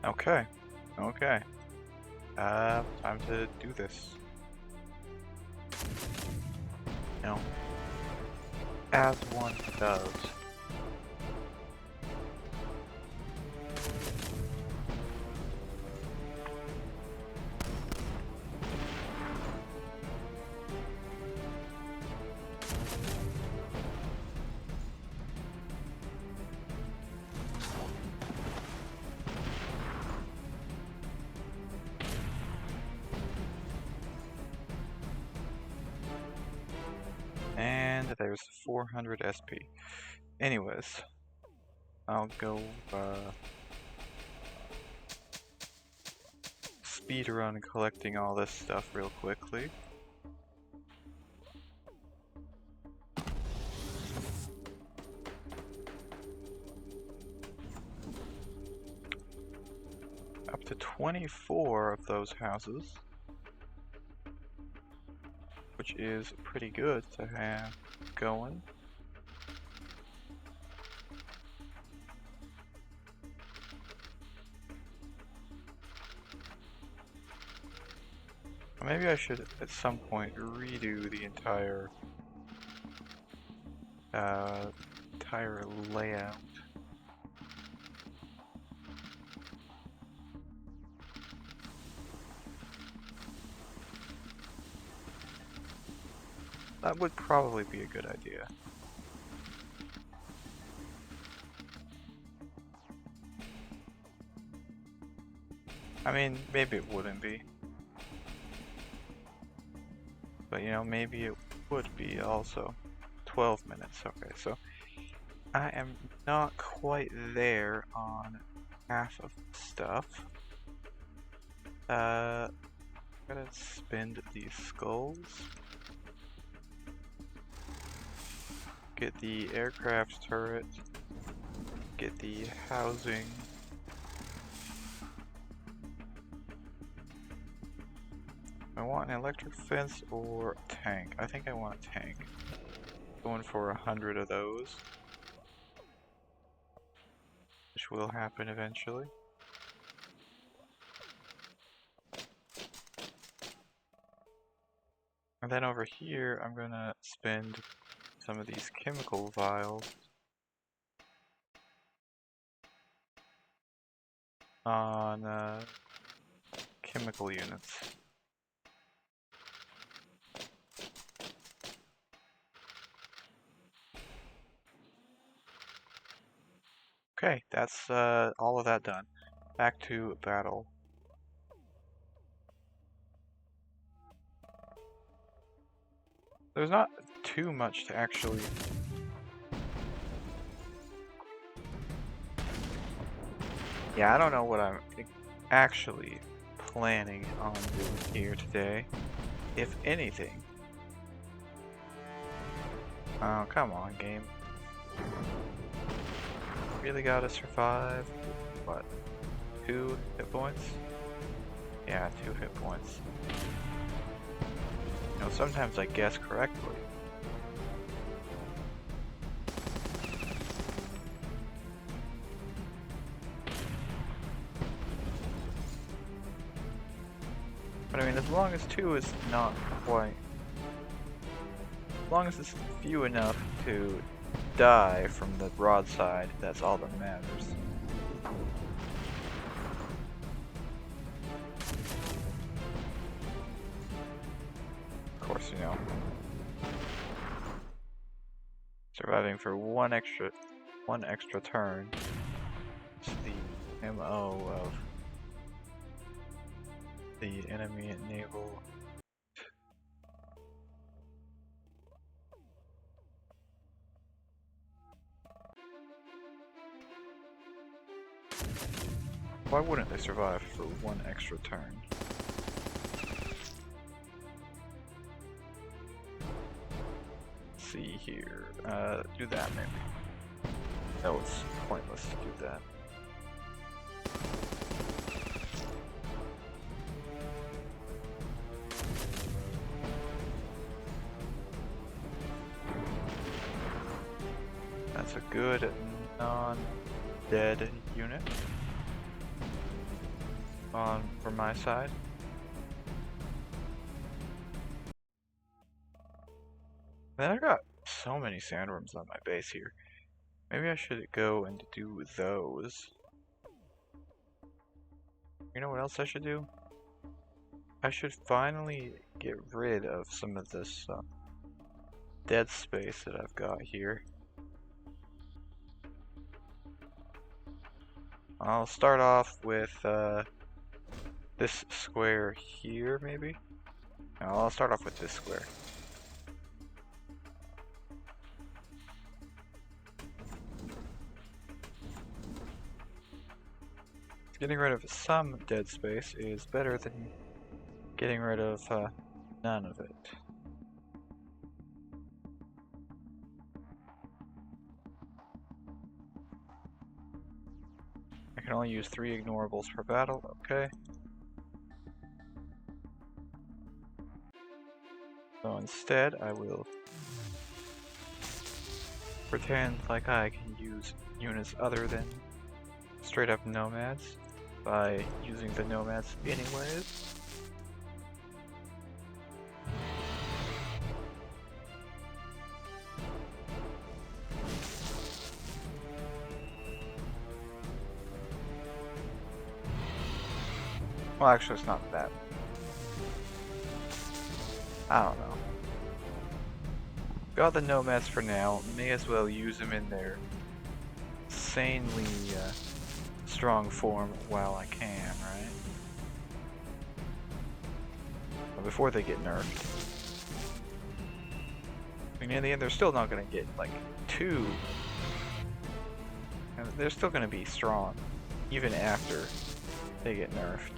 Okay. Okay. Time to do this. You know, as one does. And there's 400 SP. Anyways, I'll go speed run collecting all this stuff real quickly. Up to 24 of those houses, which is pretty good to have going. Maybe I should at some point redo the entire layout. That would probably be a good idea. I mean, maybe it wouldn't be. But you know, maybe it would be also. 12 minutes, okay, so I am not quite there on half of the stuff. Gotta spend these skulls. Get the aircraft turret. Get the housing. I want an electric fence or a tank. I think I want a tank. Going for 100 of those. Which will happen eventually. And then over here, I'm gonna spend some of these chemical vials on chemical units. Okay, that's all of that done. Back to battle. There's not too much to actually... Yeah, I don't know what I'm actually planning on doing here today, if anything. Oh, come on, game. Really gotta survive. What? 2 hit points? Yeah, 2 hit points. You know, sometimes I guess correctly. But I mean, as long as 2 is not quite... As long as it's few enough to die from the broadside, that's all that matters. Of course, you know. Surviving for one extra turn is the MO of the enemy naval. Why wouldn't they survive for one extra turn? Let's see here. Do that maybe. That was pointless to do that. That's a good non-dead unit. from my side. Man, I got so many sandworms on my base here. Maybe I should go and do those. You know what else I should do? I should finally get rid of some of this dead space that I've got here. I'll start off with this square here, maybe? No, I'll start off with this square. Getting rid of some dead space is better than getting rid of none of it. I can only use 3 ignorables per battle, okay. So instead, I will pretend like I can use units other than straight up nomads by using the nomads anyways. Well, actually, it's not that. I don't know. Got the nomads for now. May as well use them in their insanely strong form while I can, right? But before they get nerfed. I mean, in the end, they're still not going to get like 2. And they're still going to be strong, even after they get nerfed.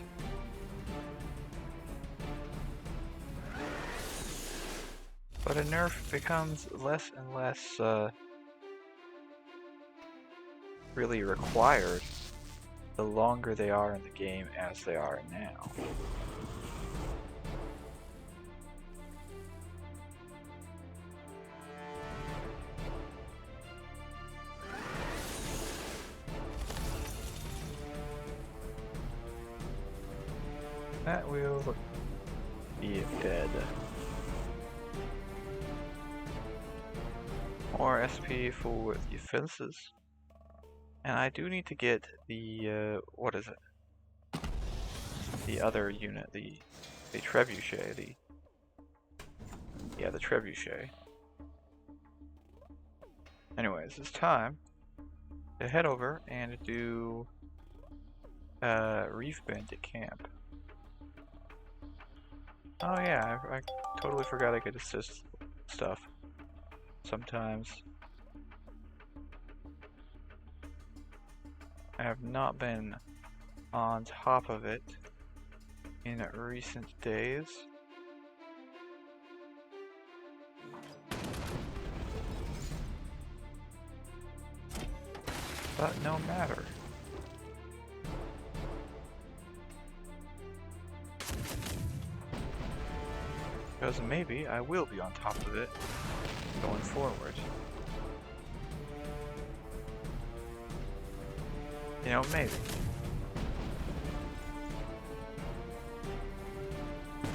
But a nerf becomes less and less really required the longer they are in the game as they are now. That will be dead. More SP for the fences. And I do need to get the, what is it? The other unit, the trebuchet, the trebuchet. Anyways, it's time to head over and do reef bandit camp. Oh yeah, I totally forgot I could assist stuff sometimes. I have not been on top of it in recent days. But no matter. Because maybe I will be on top of it going forward. You know, maybe.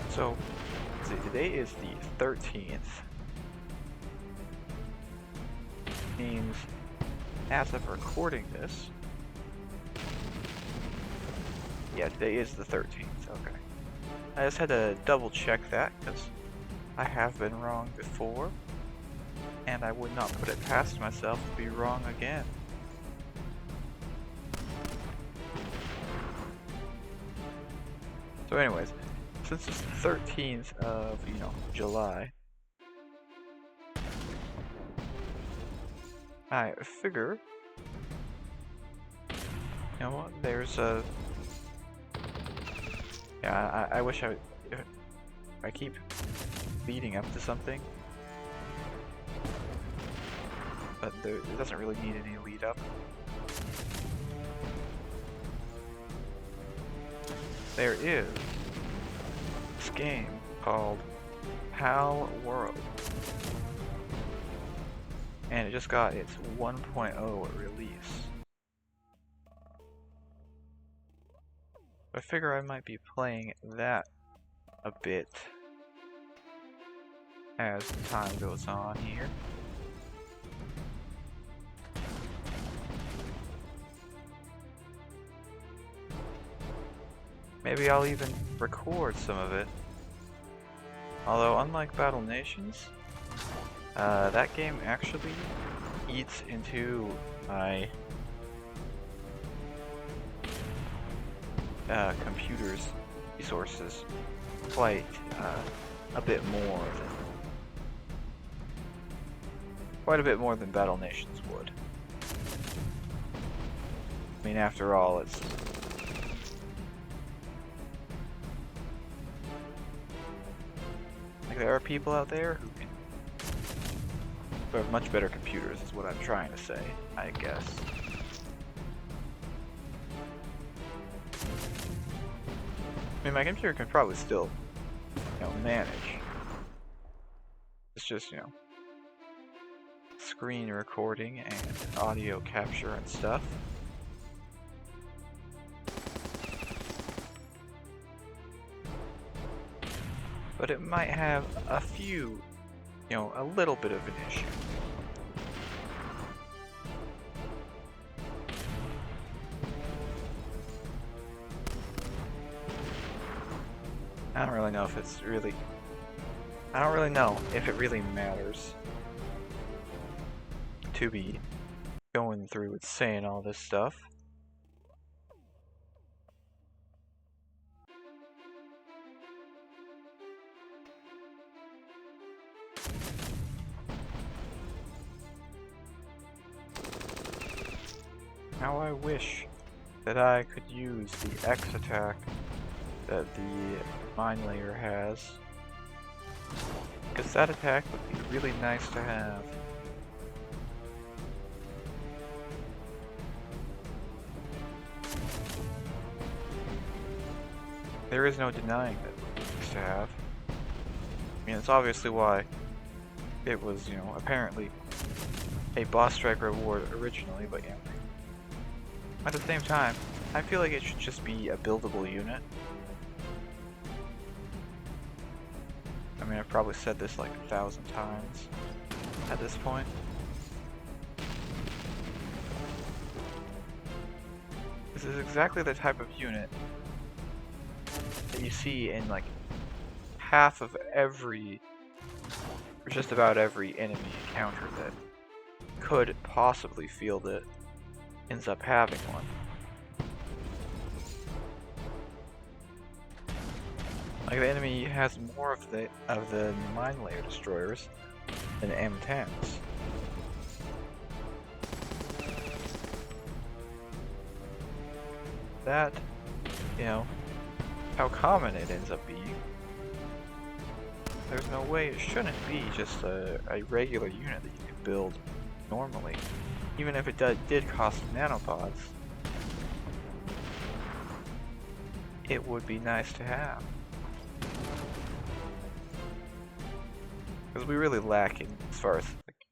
So, see, today is the 13th. Means, as of recording this, yeah, today is the 13th, okay. I just had to double check that, because I have been wrong before, and I would not put it past myself to be wrong again. So anyways, since it's the 13th of, July, I figure, you know what, there's a, yeah, I wish if I keep leading up to something, but it doesn't really need any lead up. There is this game called Pal World, and it just got its 1.0 release. I figure I might be playing that a bit as time goes on here. Maybe I'll even record some of it. Although, unlike Battle Nations, that game actually eats into my computer's resources quite a bit more than Battle Nations would. I mean, after all, it's like there are people out there who have much better computers, is what I'm trying to say, I guess. I mean, my computer can probably still, manage. It's just, screen recording and audio capture and stuff. But it might have a few, a little bit of an issue. I don't really know if it really matters to be going through and saying all this stuff. How I wish that I could use the X attack that the mine layer has, because that attack would be really nice to have. There is no denying that it would be nice to have. I mean, it's obviously why it was, apparently a boss strike reward originally, but at the same time, I feel like it should just be a buildable unit. I mean, I've probably said this like 1,000 times at this point. This is exactly the type of unit that you see in like half of every, or just about every enemy encounter that could possibly field it ends up having one. Like, the enemy has more of the mine layer destroyers than M10s. That, how common it ends up being. There's no way it shouldn't be just a regular unit that you could build normally. Even if it did cost nanopods, it would be nice to have. Because we really lack in as far as like,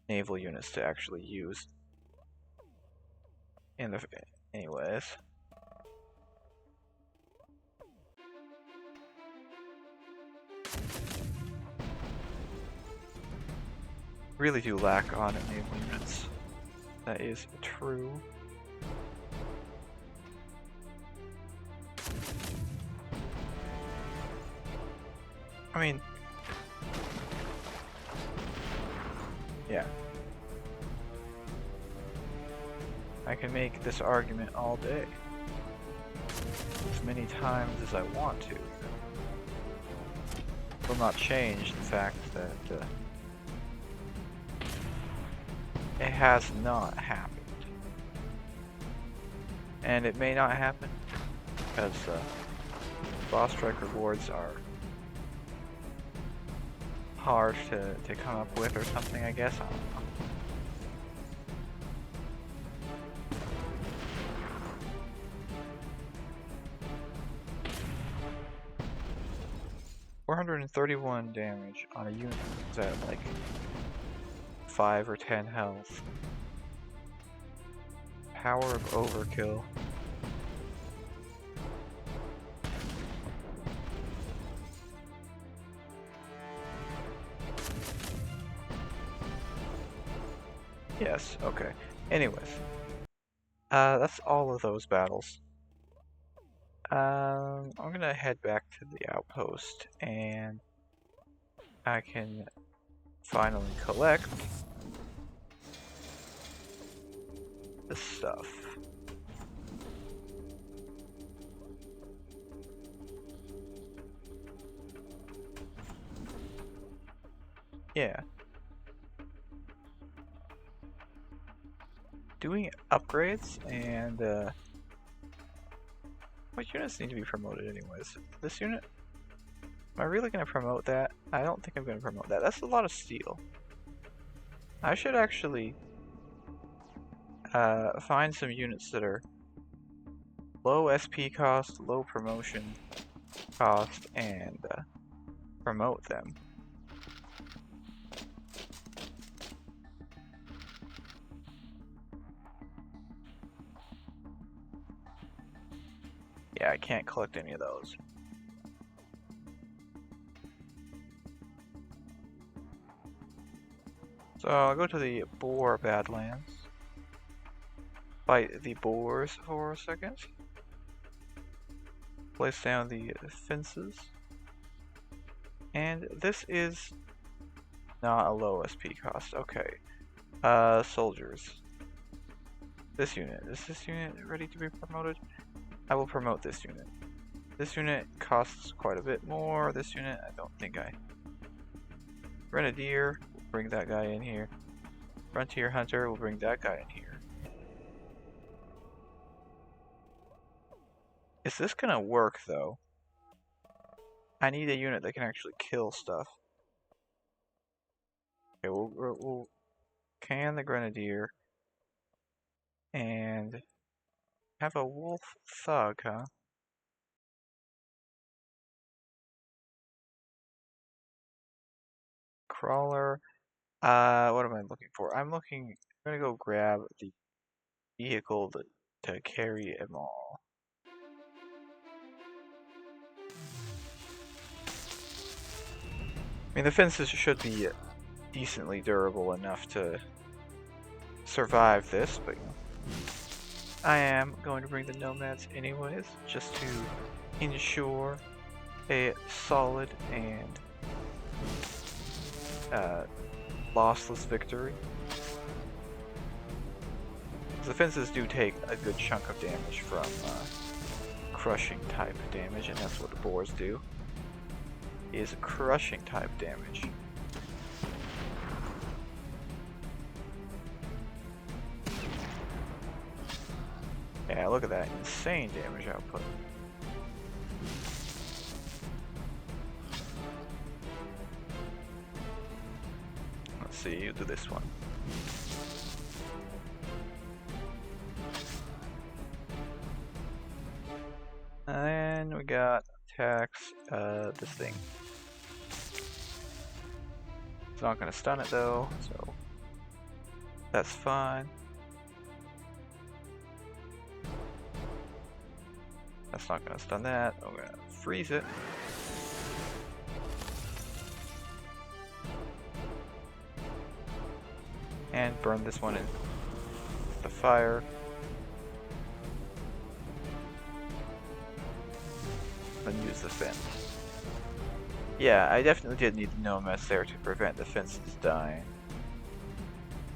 naval units to actually use. Anyways. Really do lack on naval units. That is true. I mean, yeah. I can make this argument all day. As many times as I want to. It will not change the fact that it has not happened. And it may not happen because boss strike rewards are hard to come up with or something, I guess. I don't know. $431 damage on a unit that's at like 5 or 10 health. Power of overkill. Yes, okay. Anyways, that's all of those battles. I'm gonna head back to the outpost and I can finally collect the stuff. Yeah. Doing upgrades and what units need to be promoted anyways? This unit? Am I really gonna promote that? I don't think I'm gonna promote that. That's a lot of steel. I should actually find some units that are low SP cost, low promotion cost, and promote them. Yeah, I can't collect any of those. So I'll go to the boar badlands. Fight the boars for a second. Place down the fences. And this is not a low SP cost. Okay. Soldiers. This unit. Is this unit ready to be promoted? I will promote this unit. This unit costs quite a bit more. This unit, I don't think I... Grenadier, we'll bring that guy in here. Frontier Hunter, we'll bring that guy in here. Is this gonna work, though? I need a unit that can actually kill stuff. Okay, we'll can the Grenadier. And have a wolf thug, huh? Crawler. What am I looking for? I'm gonna go grab the vehicle to carry them all. I mean, the fences should be decently durable enough to survive this, but you know, I am going to bring the nomads anyways, just to ensure a solid and lossless victory. The fences do take a good chunk of damage from crushing type damage, and that's what the boars do. Is crushing type damage. Yeah, look at that insane damage output. Let's see, you do this one. And then we got attacks, this thing. It's not gonna stun it though, so that's fine. That's not gonna stun that. I'm gonna freeze it. And burn this one in the fire. And use the fence. Yeah, I definitely did need the nomads there to prevent the fences dying.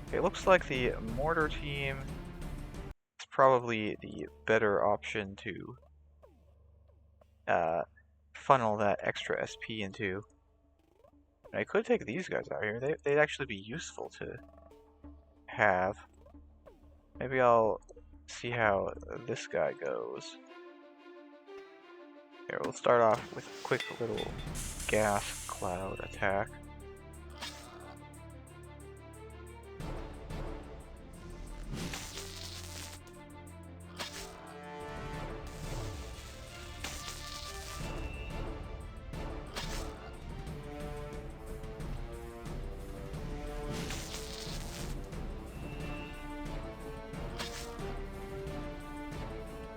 Okay, looks like the mortar team is probably the better option to funnel that extra SP into. I could take these guys out here. They'd actually be useful to have. Maybe I'll see how this guy goes. Here, we'll start off with a quick little gas cloud attack.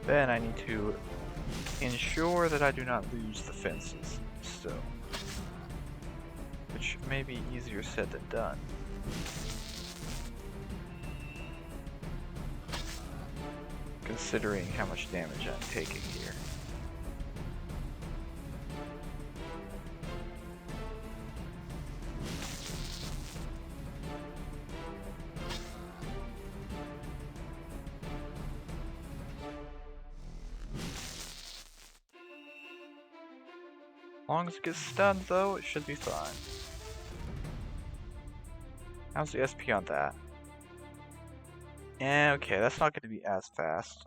Then I need to ensure that I do not lose the fences still, which may be easier said than done. considering how much damage I'm taking here. As long as it gets stunned though, it should be fine. How's the SP on that? Yeah, okay, that's not going to be as fast.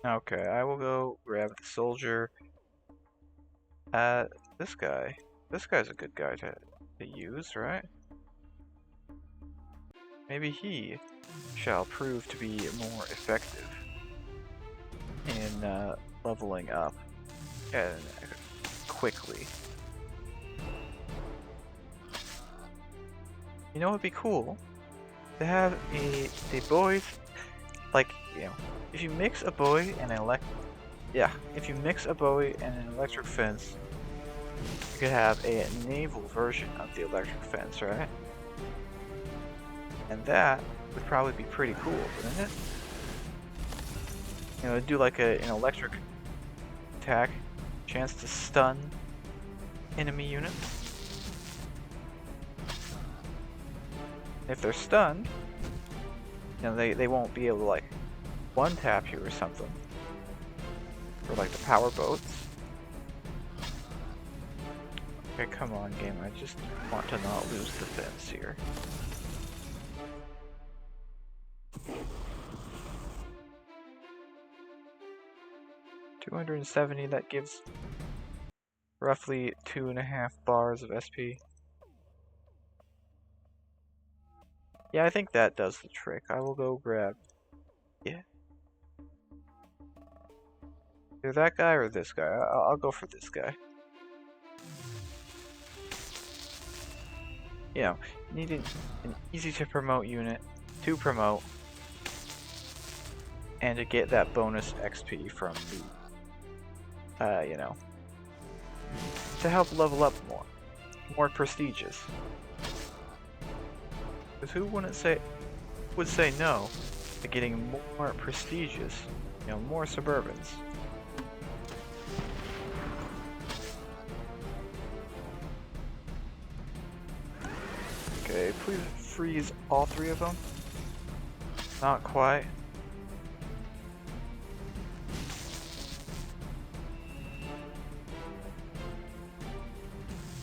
Okay, I will go grab the soldier. This guy. This guy's a good guy to use, right? Maybe he shall prove to be more effective in leveling up and quickly. You know what would be cool? To have a boy, like, you know, if you mix a boy and an if you mix a boy and an electric fence, you could have a naval version of the electric fence, right? And that would probably be pretty cool, wouldn't it? You know, do like an electric attack, chance to stun enemy units. If they're stunned, you know, they won't be able to like one tap you or something. Or like the power boats. Okay, come on game, I just want to not lose the fence here. $270, that gives roughly 2.5 bars of SP. Yeah, I think that does the trick. I will go grab... Yeah. Either that guy or this guy. I'll go for this guy. You know, need an easy to promote unit to promote and to get that bonus XP from the, you know, to help level up more prestigious. Because who would say no to getting more prestigious, you know, more Suburbans? Okay, please freeze all 3 of them. Not quite.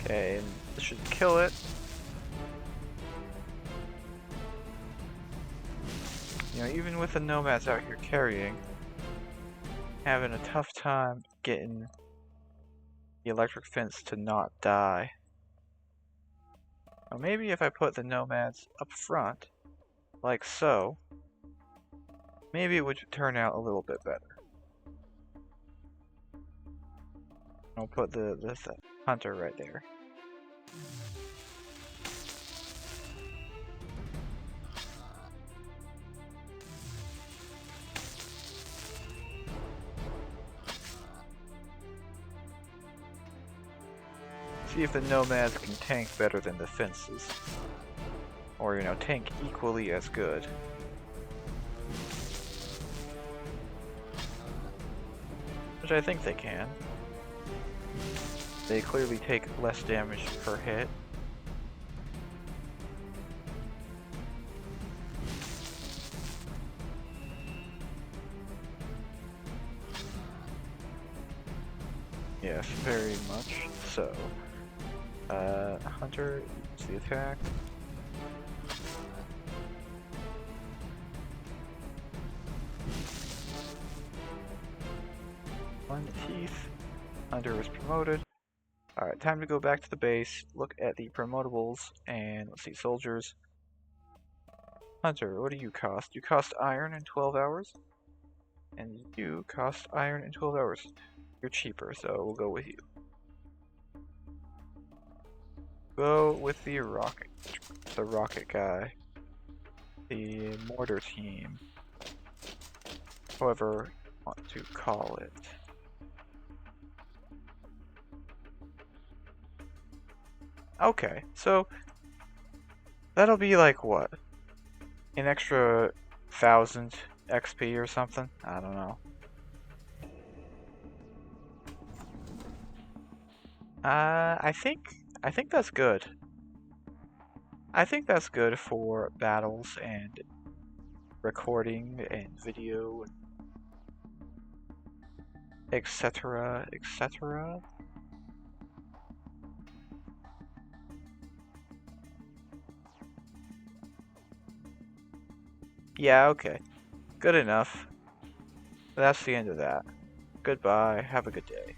Okay, and this should kill it. You know, even with the nomads out here carrying, having a tough time getting the electric fence to not die. Now maybe if I put the nomads up front, like so, maybe it would turn out a little bit better. I'll put the hunter right there. See if the nomads can tank better than the fences. Or, you know, tank equally as good. Which I think they can. They clearly take less damage per hit. Yes, very much so. Hunter, use the attack. One teeth. Hunter is promoted. Alright, time to go back to the base, look at the promotables, and let's see, soldiers. Hunter, what do you cost? You cost iron in 12 hours? And you cost iron in 12 hours. You're cheaper, so we'll go with you. Go with the rocket guy. The mortar team. However you want to call it. Okay, so That'll be like what? An extra 1,000 XP or something? I don't know. I think that's good. I think that's good for battles and recording and video, etc., etc. Yeah, okay. Good enough. That's the end of that. Goodbye. Have a good day.